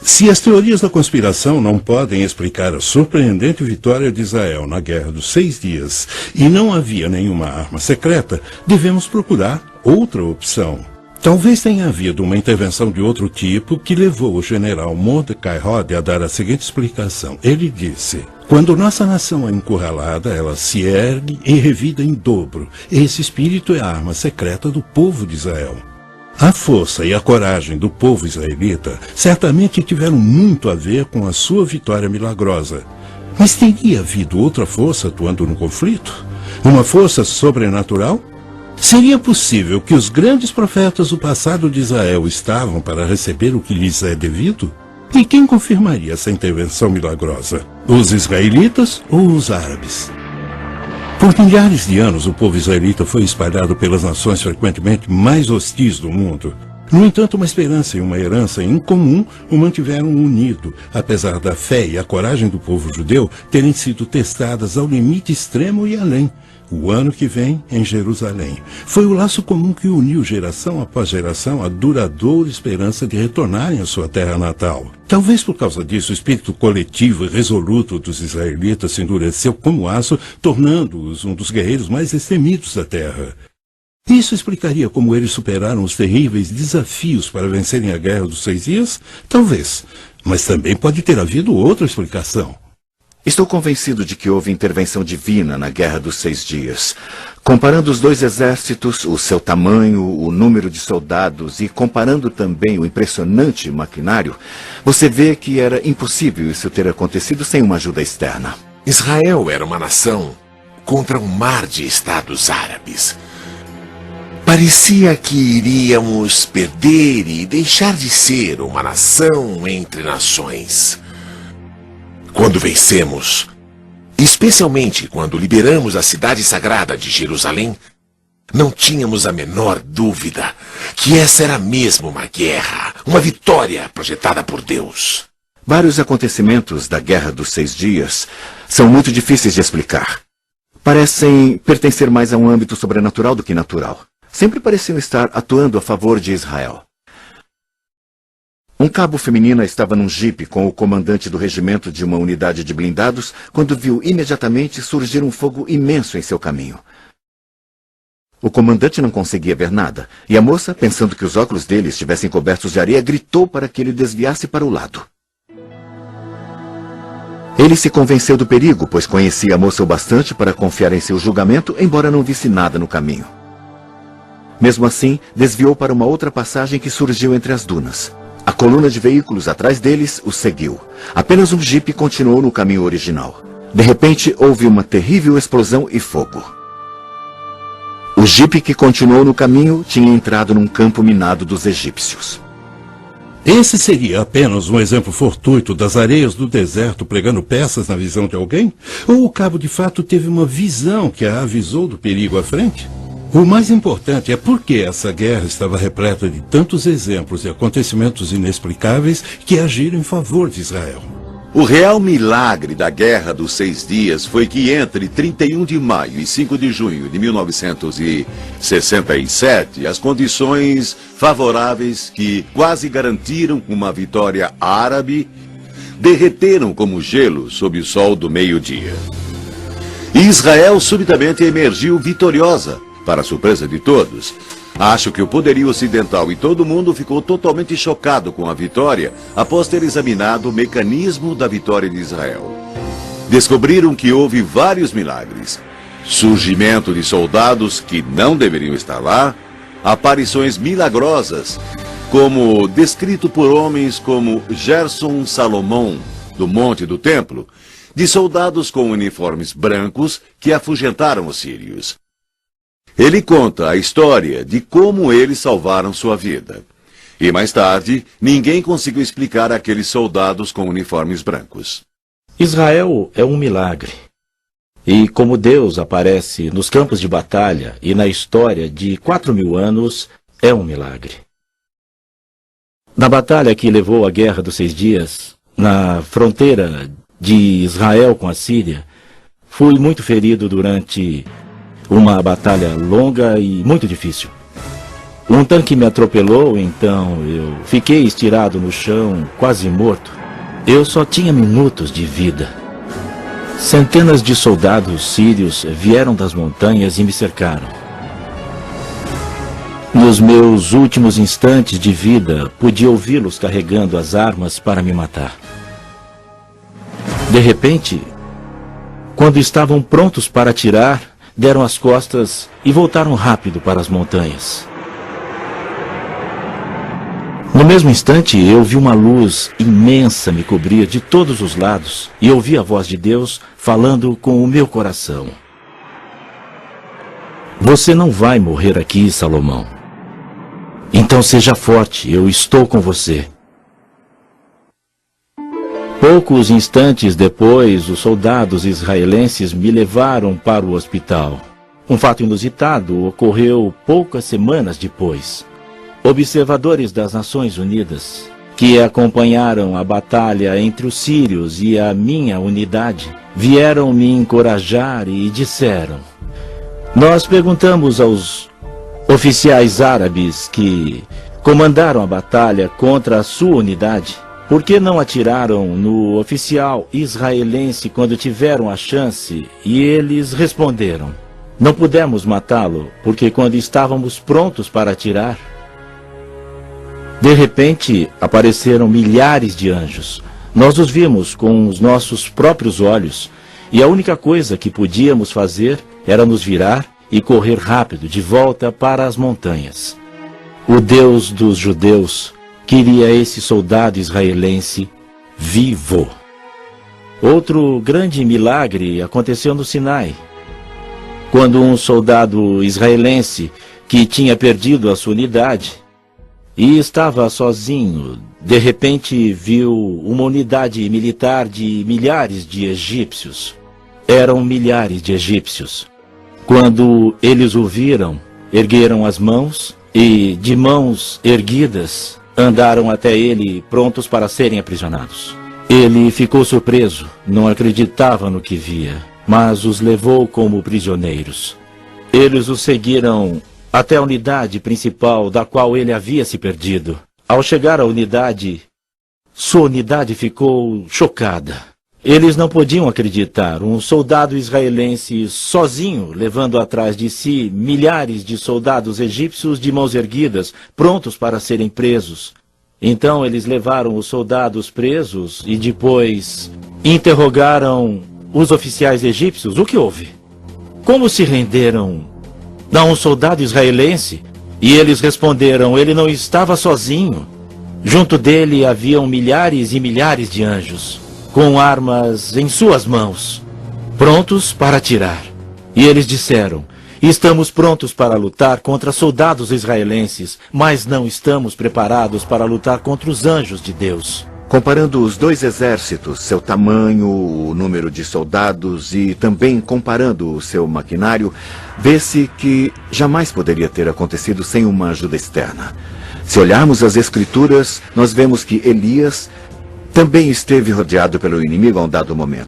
Se as teorias da conspiração não podem explicar a surpreendente vitória de Israel na Guerra dos 6 Dias e não havia nenhuma arma secreta, devemos procurar outra opção. Talvez tenha havido uma intervenção de outro tipo que levou o general Mordecai Rode a dar a seguinte explicação. Ele disse: quando nossa nação é encurralada, ela se ergue e revida em dobro. Esse espírito é a arma secreta do povo de Israel. A força e a coragem do povo israelita certamente tiveram muito a ver com a sua vitória milagrosa. Mas teria havido outra força atuando no conflito? Uma força sobrenatural? Seria possível que os grandes profetas do passado de Israel estavam para receber o que lhes é devido? E quem confirmaria essa intervenção milagrosa? Os israelitas ou os árabes? Por milhares de anos, o povo israelita foi espalhado pelas nações frequentemente mais hostis do mundo. No entanto, uma esperança e uma herança em comum o mantiveram unido, apesar da fé e a coragem do povo judeu terem sido testadas ao limite extremo e além. O ano que vem, em Jerusalém, foi o laço comum que uniu geração após geração a duradoura esperança de retornarem à sua terra natal. Talvez por causa disso, o espírito coletivo e resoluto dos israelitas se endureceu como aço, tornando-os um dos guerreiros mais destemidos da terra. Isso explicaria como eles superaram os terríveis desafios para vencerem a Guerra dos 6 Dias? Talvez, mas também pode ter havido outra explicação. Estou convencido de que houve intervenção divina na Guerra dos 6 Dias. Comparando os dois exércitos, o seu tamanho, o número de soldados e comparando também o impressionante maquinário, você vê que era impossível isso ter acontecido sem uma ajuda externa. Israel era uma nação contra um mar de estados árabes. Parecia que iríamos perder e deixar de ser uma nação entre nações. Quando vencemos, especialmente quando liberamos a cidade sagrada de Jerusalém, não tínhamos a menor dúvida que essa era mesmo uma guerra, uma vitória projetada por Deus. Vários acontecimentos da Guerra dos 6 Dias são muito difíceis de explicar. Parecem pertencer mais a um âmbito sobrenatural do que natural. Sempre pareciam estar atuando a favor de Israel. Um cabo feminina estava num jipe com o comandante do regimento de uma unidade de blindados quando viu imediatamente surgir um fogo imenso em seu caminho. O comandante não conseguia ver nada, e a moça, pensando que os óculos dele estivessem cobertos de areia, gritou para que ele desviasse para o lado. Ele se convenceu do perigo, pois conhecia a moça o bastante para confiar em seu julgamento, embora não visse nada no caminho. Mesmo assim, desviou para uma outra passagem que surgiu entre as dunas. A coluna de veículos atrás deles o seguiu. Apenas um jipe continuou no caminho original. De repente, houve uma terrível explosão e fogo. O jipe que continuou no caminho tinha entrado num campo minado dos egípcios. Esse seria apenas um exemplo fortuito das areias do deserto pregando peças na visão de alguém? Ou o cabo de fato teve uma visão que a avisou do perigo à frente? O mais importante é porque essa guerra estava repleta de tantos exemplos e acontecimentos inexplicáveis que agiram em favor de Israel. O real milagre da Guerra dos 6 Dias foi que entre 31 de maio e 5 de junho de 1967, as condições favoráveis que quase garantiram uma vitória árabe derreteram como gelo sob o sol do meio-dia. E Israel subitamente emergiu vitoriosa. Para a surpresa de todos, acho que o poderio ocidental e todo mundo ficou totalmente chocado com a vitória após ter examinado o mecanismo da vitória de Israel. Descobriram que houve vários milagres. Surgimento de soldados que não deveriam estar lá, aparições milagrosas, como descrito por homens como Gerson Salomão, do Monte do Templo, de soldados com uniformes brancos que afugentaram os sírios. Ele conta a história de como eles salvaram sua vida. E mais tarde, ninguém conseguiu explicar aqueles soldados com uniformes brancos. Israel é um milagre. E como Deus aparece nos campos de batalha e na história de 4.000 anos, é um milagre. Na batalha que levou à Guerra dos 6 Dias, na fronteira de Israel com a Síria, fui muito ferido durante uma batalha longa e muito difícil. Um tanque me atropelou, então eu fiquei estirado no chão, quase morto. Eu só tinha minutos de vida. Centenas de soldados sírios vieram das montanhas e me cercaram. Nos meus últimos instantes de vida, podia ouvi-los carregando as armas para me matar. De repente, quando estavam prontos para atirar, deram as costas e voltaram rápido para as montanhas. No mesmo instante, eu vi uma luz imensa me cobrir de todos os lados e ouvi a voz de Deus falando com o meu coração. Você não vai morrer aqui, Salomão. Então seja forte, eu estou com você. Poucos instantes depois, os soldados israelenses me levaram para o hospital. Um fato inusitado ocorreu poucas semanas depois. Observadores das Nações Unidas, que acompanharam a batalha entre os sírios e a minha unidade, vieram me encorajar e disseram: nós perguntamos aos oficiais árabes que comandaram a batalha contra a sua unidade por que não atiraram no oficial israelense quando tiveram a chance, e eles responderam: não pudemos matá-lo porque quando estávamos prontos para atirar. De repente, apareceram milhares de anjos. Nós os vimos com os nossos próprios olhos, e a única coisa que podíamos fazer era nos virar e correr rápido de volta para as montanhas. O Deus dos judeus queria esse soldado israelense vivo. Outro grande milagre aconteceu no Sinai, quando um soldado israelense que tinha perdido a sua unidade e estava sozinho, de repente viu uma unidade militar de milhares de egípcios. Eram milhares de egípcios. Quando eles o viram, ergueram as mãos e, de mãos erguidas, andaram até ele, prontos para serem aprisionados. Ele ficou surpreso, não acreditava no que via, mas os levou como prisioneiros. Eles o seguiram até a unidade principal da qual ele havia se perdido. Ao chegar à unidade, sua unidade ficou chocada. Eles não podiam acreditar. Um soldado israelense sozinho, levando atrás de si milhares de soldados egípcios de mãos erguidas, prontos para serem presos. Então eles levaram os soldados presos e depois interrogaram os oficiais egípcios. O que houve? Como se renderam a um soldado israelense? E eles responderam: ele não estava sozinho. Junto dele haviam milhares e milhares de anjos, com armas em suas mãos, prontos para atirar. E eles disseram: estamos prontos para lutar contra soldados israelenses, mas não estamos preparados para lutar contra os anjos de Deus. Comparando os dois exércitos, seu tamanho, o número de soldados e também comparando o seu maquinário, vê-se que jamais poderia ter acontecido sem uma ajuda externa. Se olharmos as Escrituras, nós vemos que Elias também esteve rodeado pelo inimigo a um dado momento.